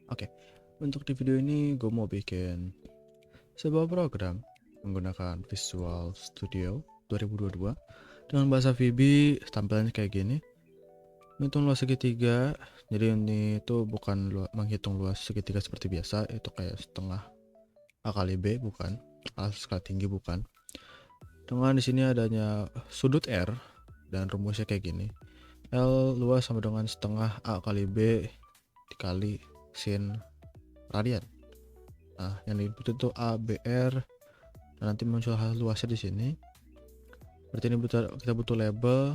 Oke, untuk di video ini gue mau bikin sebuah program menggunakan Visual Studio 2022 dengan bahasa VB. Tampilannya kayak gini. Menghitung luas segitiga. Jadi ini tuh bukan menghitung luas segitiga seperti biasa, itu kayak setengah A kali B, bukan. A skala tinggi, bukan. Dengan di sini adanya sudut R dan rumusnya kayak gini. L luas sama dengan setengah A kali B dikali sin radian. Nah, yang diinput itu A, B, R, dan nanti muncul hal luasnya di sini. Berarti ini kita butuh label,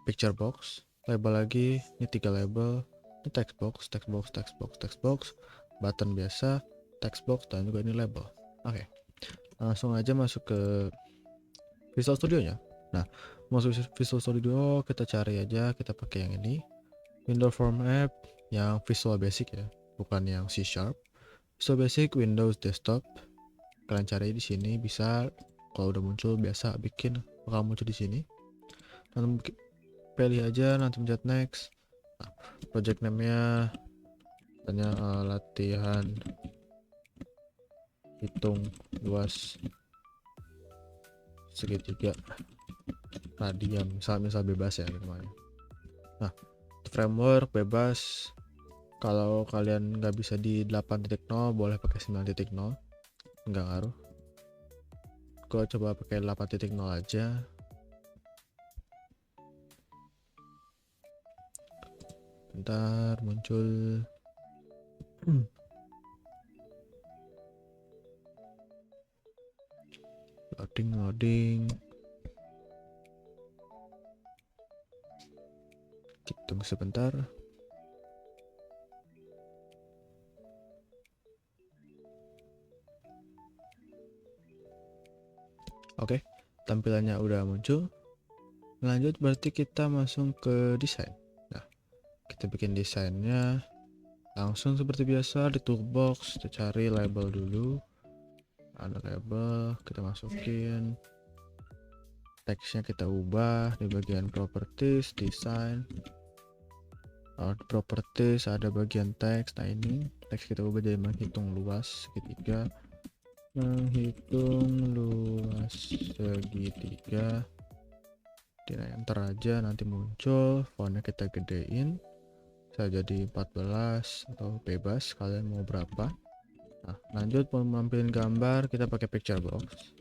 picture box, label lagi, ini 3 label, ini text box, text box, text box, text box, button biasa, text box, dan juga ini label. Oke, langsung aja masuk ke Visual Studio nya. Nah, masuk Visual Studio kita cari aja, kita pakai yang ini, Windows Form App yang Visual Basic ya, bukan yang C Sharp. Visual Basic Windows Desktop. Kalian cari di sini, bisa kalau udah muncul biasa bikin bakal muncul di sini. Nanti pilih aja, nanti pencet next. Nah, project name-nya tanya latihan hitung luas segitiga radian, misal bebas ya namanya. Nah, framework bebas. Kalau kalian nggak bisa di 8.0 boleh pakai 9.0, nggak ngaruh. Gue coba pakai 8.0 aja. Bentar muncul. Loading. Kita tunggu sebentar. Oke, tampilannya udah muncul. Lanjut berarti kita masuk ke desain. Nah, kita bikin desainnya langsung seperti biasa di toolbox. Kita cari label dulu. Ada label, kita masukin. Teksnya kita ubah di bagian properties, design. Di properties ada bagian teks. Nah, ini teks kita ubah jadi menghitung luas segitiga. Menghitung luas segitiga. Di enter aja, nanti muncul. Fontnya kita gedein, bisa jadi 14 atau bebas kalian mau berapa. Nah, lanjut menampilkan gambar, kita pakai picture box.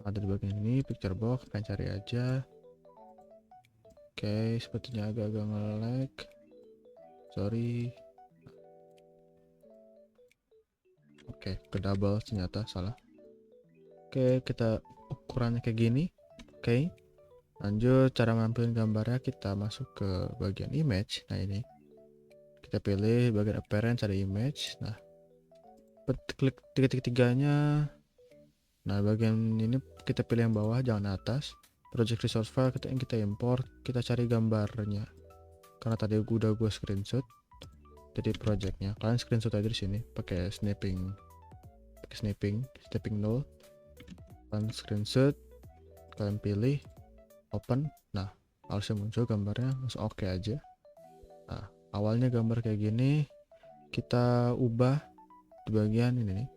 Ada di bagian ini picture box, kalian cari aja. Oke, sepertinya agak-agak nge-lag, sorry. Oke, ke double ternyata salah. Oke, kita ukurannya kayak gini. Oke, lanjut cara menampilkan gambarnya, kita masuk ke bagian image. Nah, ini kita pilih bagian appearance, ada image. Nah, klik tiga-tiganya. Nah, bagian ini kita pilih yang bawah, jangan atas. Project resource file kita import, kita cari gambarnya. Karena tadi udah gue screenshot, jadi projectnya kalian screenshot aja di sini, pakai snapping 0. Kalian screenshot, kalian pilih open. Nah, harusnya muncul gambarnya, langsung oke aja. Nah, awalnya gambar kayak gini, kita ubah di bagian ini nih.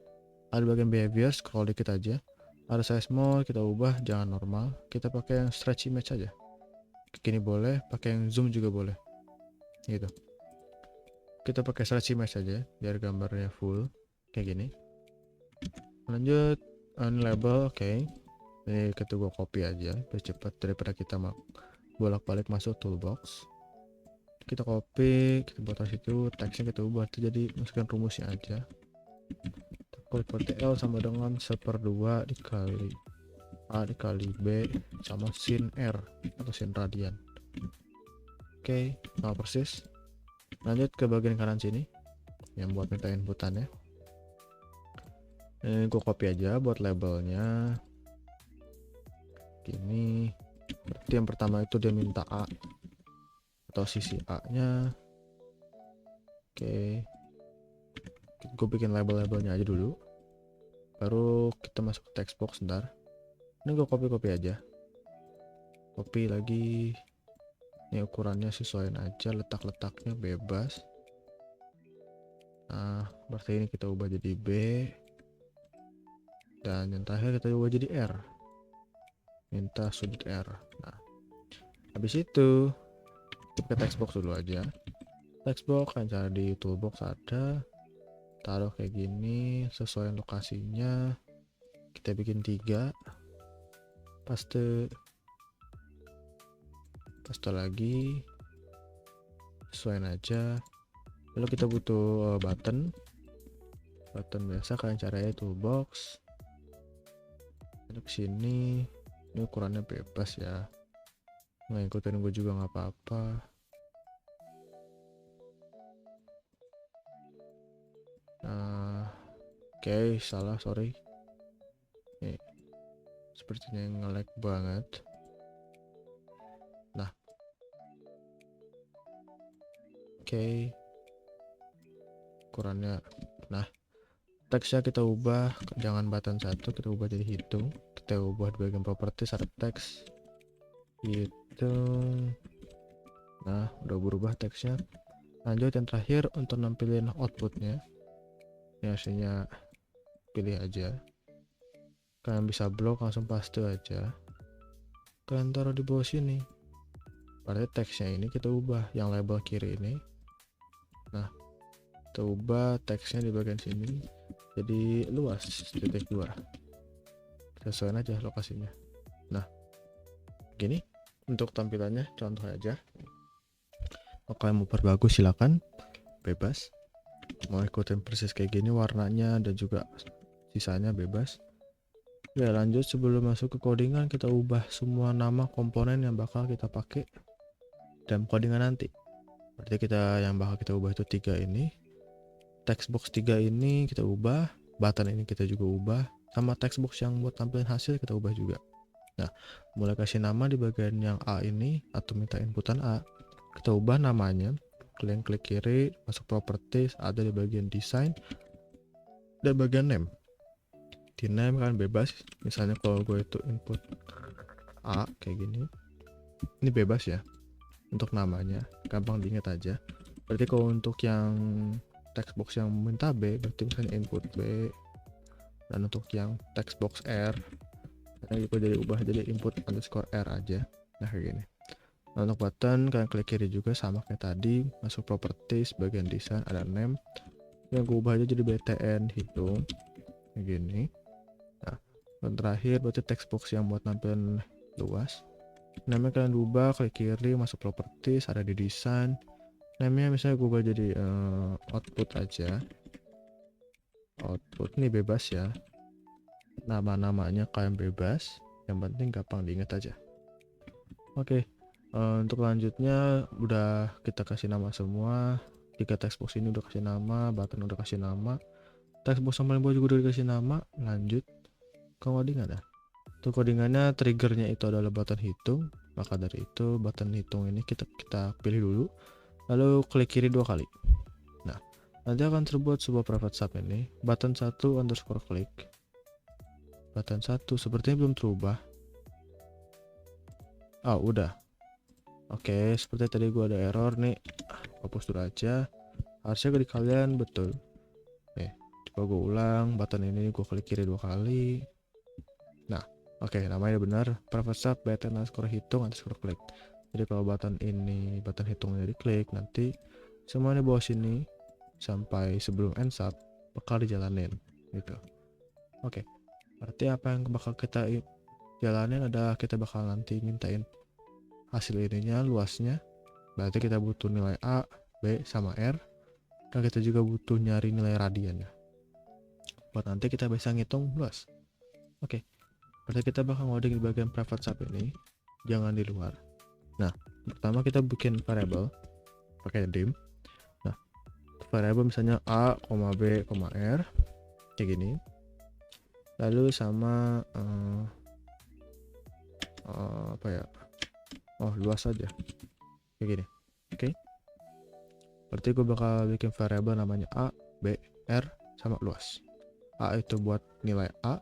Ada bagian behavior, scroll dikit aja. Ada size small, kita ubah jangan normal, kita pakai yang stretch image aja. Gini boleh, pakai yang zoom juga boleh. Gitu. Kita pakai stretch image aja biar gambarnya full kayak gini. Lanjut label, oke. Ini kita gua copy aja biar cepat daripada kita bolak-balik masuk toolbox. Kita copy, kita buat di situ, teksnya kita ubah jadi masukkan rumusnya aja. Seperti L sama dengan 1/2 dikali A dikali B sama sin R atau sin radian. Oke, sama persis. Lanjut ke bagian kanan sini yang buat minta inputannya. Ini gue copy aja buat labelnya. Gini. Berarti yang pertama itu dia minta A atau sisi A nya. Oke, gue bikin label-labelnya aja dulu, baru kita masuk ke text box. Ntar ini gue copy aja, copy lagi. Ini ukurannya sesuaiin aja, letak-letaknya bebas. Nah, berarti ini kita ubah jadi B, dan yang terakhir kita ubah jadi R, minta sudut R. Nah, habis itu kita ke textbox dulu aja. Textbox kan cara di toolbox ada, taruh kayak gini sesuai lokasinya. Kita bikin 3, paste lagi, sesuaiin aja. Lalu kita butuh button biasa kan caranya toolbox. Lalu kesini, ini ukurannya bebas ya, nggak ikutin gue juga nggak apa-apa. Nah, oke, salah, sorry. Nih, sepertinya nge-lag banget. Nah, oke, ukurannya. Nah, teksnya kita ubah, jangan button 1, kita ubah jadi hitung. Kita ubah di bagian properties ada teks hitung. Nah, udah berubah teksnya. Lanjut yang terakhir untuk nampilin outputnya. Ini hasilnya pilih aja. Kalian bisa blok langsung paste aja. Kalian taruh di bawah sini. Berarti teksnya ini kita ubah yang label kiri ini. Nah, kita ubah teksnya di bagian sini jadi luas titik 2. Sesuaiin aja lokasinya. Nah, gini untuk tampilannya, contoh aja. Kalau kalian mau perbagus silakan, bebas. Mau ikutin persis kayak gini warnanya dan juga sisanya bebas. Ya, lanjut sebelum masuk ke codingan, kita ubah semua nama komponen yang bakal kita pakai dalam codingan nanti. Berarti kita yang bakal kita ubah itu 3 ini. Textbox 3 ini kita ubah, button ini kita juga ubah, sama textbox yang buat tampilin hasil kita ubah juga. Nah, mulai kasih nama di bagian yang A ini atau minta inputan A, kita ubah namanya. Kalian klik kiri, masuk properties, ada di bagian design dan bagian name. Di name kan bebas, misalnya kalau gue itu input A kayak gini, ini bebas ya untuk namanya, gampang diingat aja. Berarti kalau untuk yang textbox yang minta B, berarti misalnya input B, dan untuk yang textbox R, ini juga jadi ubah jadi input underscore R aja. Nah kayak gini. Nah, untuk button kalian klik kiri juga sama kayak tadi, masuk properties, bagian design ada name, yang gue ubah aja jadi btn hitung kayak gini. Nah, dan terakhir berarti textbox yang buat nampilin luas, namanya kalian ubah, klik kiri, masuk properties, ada di design, namanya misalnya gue ubah jadi output aja. Output ini bebas ya, nama-namanya kalian bebas, yang penting gampang diingat aja. Oke. Untuk lanjutnya udah kita kasih nama semua. 3 textbox ini udah kasih nama, button udah kasih nama, textbox sama label juga udah dikasih nama. Lanjut ke codingan ya. Untuk codingannya triggernya itu adalah button hitung, maka dari itu button hitung ini kita pilih dulu, lalu klik kiri 2 kali. Nah, nanti akan terbuat sebuah private sub ini, button 1 underscore klik. Button 1 sepertinya belum terubah. Udah. Oke, seperti tadi gua ada error nih. Hapus dulu aja. Harusnya di kalian betul. Nih, coba gue ulang. Button ini gue klik kiri 2 kali. Nah, oke, namanya benar. Private sub button underscore hitung underscore klik. Jadi kalau button ini button hitungnya diklik, nanti semuanya bawah sini sampai sebelum end sub bakal dijalanin gitu. Oke. Berarti apa yang bakal kita jalanin adalah kita bakal nanti mintain hasil ininya luasnya. Berarti kita butuh nilai A, B, sama R. Dan kita juga butuh nyari nilai radian ya, buat nanti kita bisa ngitung luas. Oke, berarti kita bakal ngoding di bagian private sub ini, jangan di luar. Nah, pertama kita bikin variable pakai dim. Nah, variable misalnya A, B, R kayak gini. Lalu sama apa ya? Luas saja kayak gini. Oke. Berarti gue bakal bikin variable namanya A, B, R sama luas. A itu buat nilai A,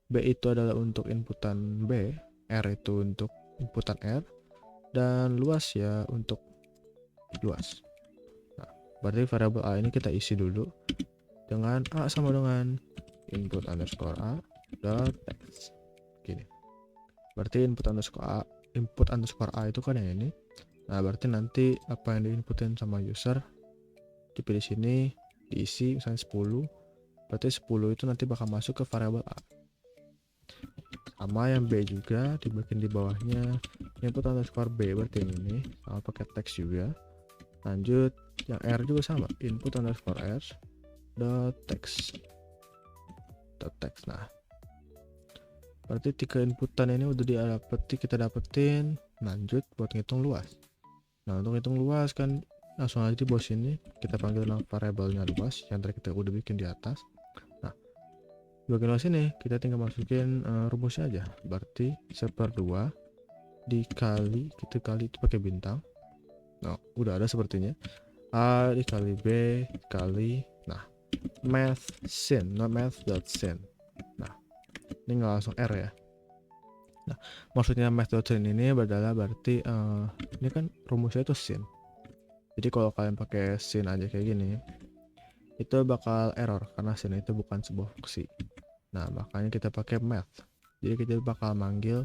B itu adalah untuk inputan B, R itu untuk inputan R, dan luas ya untuk luas. Nah, berarti variabel A ini kita isi dulu. dengan A sama dengan input underscore A dot text. Gini. Berarti input underscore A itu kan yang ini. Nah, berarti nanti apa yang diinputin sama user dipilih sini, diisi misalnya 10. Berarti 10 itu nanti bakal masuk ke variabel A. Sama yang B juga dibikin di bawahnya input underscore B, berarti yang ini sama pakai teks juga. Lanjut yang R juga sama, input underscore R dot text. Nah, berarti 3 inputan ini udah kita dapetin. Lanjut buat ngitung luas. Nah, untuk ngitung luas kan langsung aja di bawah sini kita panggil nama variabelnya luas yang tadi kita udah bikin di atas. Nah, di bagian luas ini kita tinggal masukin rumusnya aja. Berarti 1/2 dikali, kita kali itu pakai bintang. Nah, udah ada sepertinya. A dikali B kali, nah, math sin, not math.sin. Nah, ini nggak langsung R ya. Nah, maksudnya math.sin ini adalah berarti ini kan rumusnya itu sin. Jadi kalau kalian pakai sin aja kayak gini, itu bakal error karena sin itu bukan sebuah fungsi. Nah, makanya kita pakai math. Jadi kita bakal manggil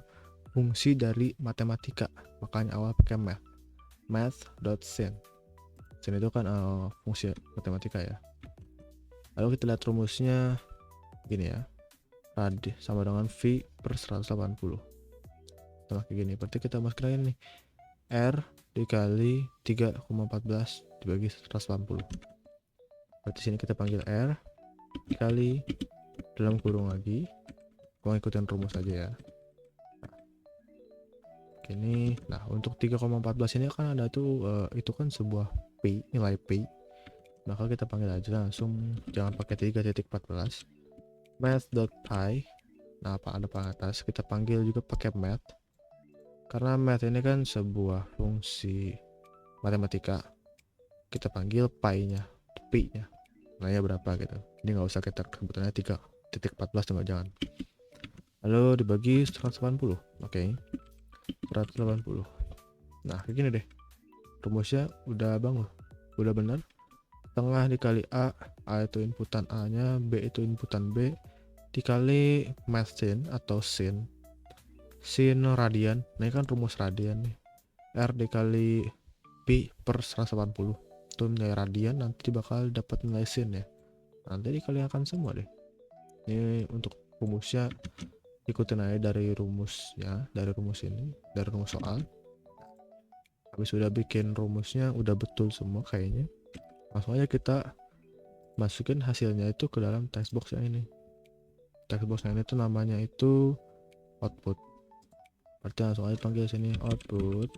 fungsi dari matematika. Makanya awal pakai math. Math.sin. Sin itu kan fungsi matematika ya. Lalu kita lihat rumusnya gini ya. Rad sama dengan V per 180. Sama kayak gini. Berarti kita masukin lagi nih. R dikali 3,14 dibagi 180. Berarti sini kita panggil R dikali dalam kurung lagi. Gua ngikutin rumus aja ya. Nah, gini. Nah, untuk 3,14 ini kan ada tuh itu kan sebuah P, nilai P. Maka kita panggil aja langsung, jangan pakai 3.14. Math.py. Nah, apa ada atas kita panggil juga pakai math. Karena math ini kan sebuah fungsi matematika. Kita panggil pi-nya, pi-nya. Nilainya berapa gitu. Ini nggak usah kita sebutannya 3.14 cuma jangan. Lalu dibagi 180. Oke. 180. Nah, kayak gini deh. Rumusnya udah bangun. Udah benar. Tengah dikali A itu inputan A-nya, B itu inputan B, dikali math sin atau sin radian. Nah, ini kan rumus radian nih. R dikali Pi per 180 itu nilai radian, nanti bakal dapat nilai sin ya. Nanti dikalikan semua deh. Ini untuk rumusnya ikutin aja dari rumusnya, dari rumus ini, dari rumus soal. Habis sudah bikin rumusnya udah betul semua kayaknya, langsung aja kita masukin hasilnya itu ke dalam text box yang ini. Text box yang ini tuh namanya itu output. Berarti langsung aja panggil sini output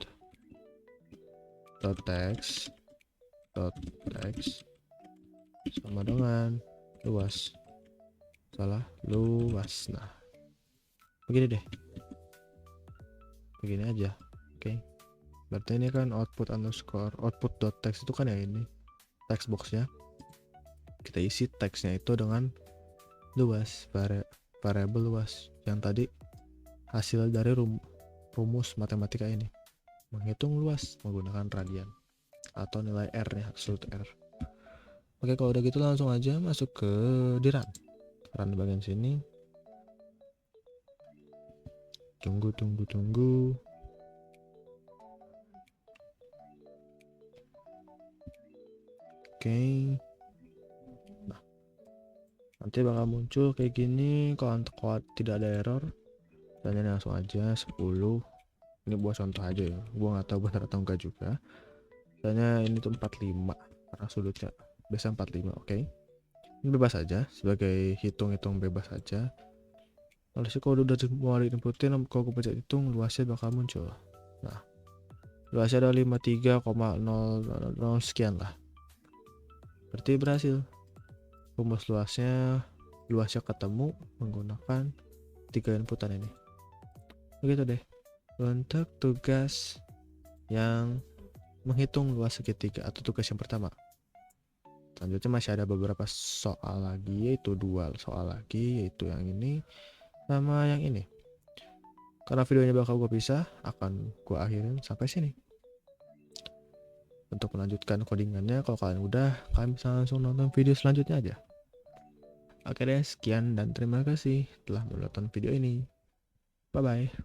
text sama dengan luas. Luas. Nah, begini deh, begini aja. Oke. Berarti ini kan output.text itu kan ya ini text boxnya. Kita isi teksnya itu dengan luas, variabel luas yang tadi hasil dari rumus matematika ini, menghitung luas menggunakan radian atau nilai R nya, absolute R. Oke, kalau udah gitu langsung aja masuk ke di run di bagian sini. Tunggu. Oke. Nah, nanti bakal muncul kayak gini. Kalau tidak ada error, dan langsung aja 10. Ini buat contoh aja ya, gua nggak tahu benar atau enggak juga. Misalnya ini tuh 45 karena sudutnya biasa 45. Oke. Ini bebas aja, sebagai hitung bebas aja. Lalu sih kalau udah mau diinputin, kalau gue pencet hitung, luasnya bakal muncul. Nah, luasnya ada 53,00 sekian lah. Berarti berhasil. Rumus luasnya ketemu menggunakan 3 inputan ini. Begitu deh untuk tugas yang menghitung luas segitiga atau tugas yang pertama. Selanjutnya masih ada beberapa soal lagi, yaitu 2 soal lagi, yaitu yang ini sama yang ini. Karena videonya bakal gue pisah, akan gue akhirin sampai sini. Untuk melanjutkan codingannya, kalau kalian udah, kalian bisa langsung nonton video selanjutnya aja. Oke deh, sekian dan terima kasih telah menonton video ini. Bye bye.